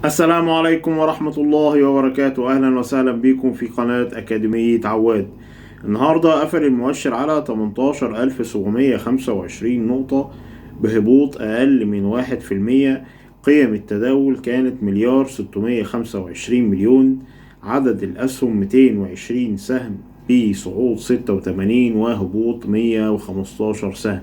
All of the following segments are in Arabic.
السلام عليكم ورحمة الله وبركاته. أهلا وسهلا بكم في قناة أكاديمية عواد. النهاردة قفل المؤشر على 18725 نقطة بهبوط أقل من 1%. قيم التداول كانت مليار 625 مليون. عدد الأسهم 220 سهم بصعود 86 وهبوط 115 سهم.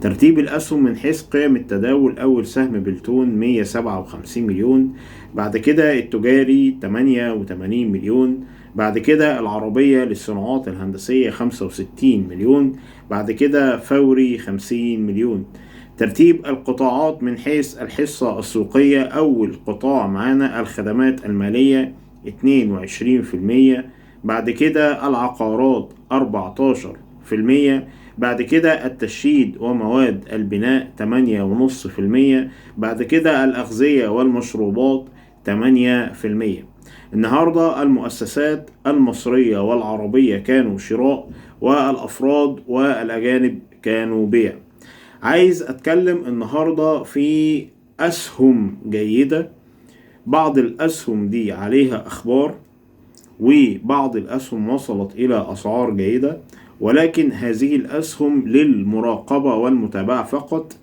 ترتيب الأسهم من حيث قيم التداول: أول سهم بلتون 157 مليون، بعد كده التجاري 88 مليون، بعد كده العربية للصناعات الهندسية 65 مليون، بعد كده فوري 50 مليون. ترتيب القطاعات من حيث الحصة السوقية: أول قطاع معانا الخدمات المالية 22%، بعد كده العقارات 14%، بعد كده التشييد ومواد البناء 8.5%، بعد كده الأغذية والمشروبات 8%. النهاردة المؤسسات المصرية والعربية كانوا شراء، والأفراد والأجانب كانوا بيع. عايز أتكلم النهاردة في أسهم جيدة. بعض الأسهم دي عليها أخبار، وبعض الأسهم وصلت إلى أسعار جيدة، ولكن هذه الأسهم للمراقبة والمتابعة فقط،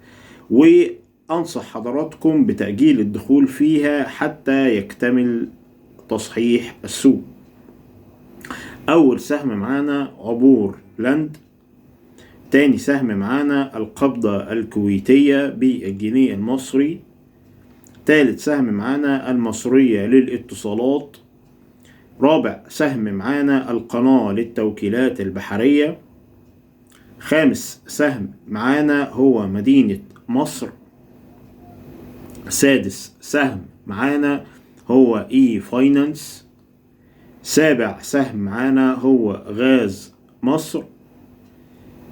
وأنصح حضراتكم بتأجيل الدخول فيها حتى يكتمل تصحيح السوق. أول سهم معانا عبور لاند، تاني سهم معانا القبضة الكويتية بالجنيه المصري، تالت سهم معانا المصرية للاتصالات، رابع سهم معانا القناة للتوكيلات البحرية، خامس سهم معانا هو مدينة مصر، سادس سهم معانا هو اي فاينانس، سابع سهم معانا هو غاز مصر،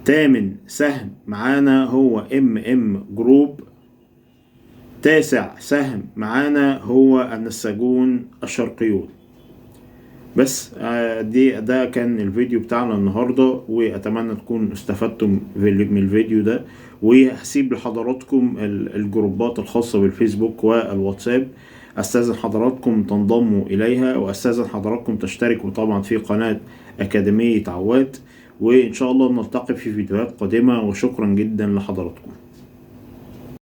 تامن سهم معانا هو ام جروب، تاسع سهم معانا هو النساجون الشرقيون. بس ده كان الفيديو بتاعنا النهاردة، وأتمنى تكون استفدتم من الفيديو ده. وهسيب لحضراتكم الجروبات الخاصة بالفيسبوك والواتساب، أستاذن حضراتكم تنضموا إليها، وأستاذن حضراتكم تشتركوا طبعا في قناة أكاديمية عواد. وإن شاء الله نلتقي في فيديوهات قادمة، وشكرا جدا لحضراتكم.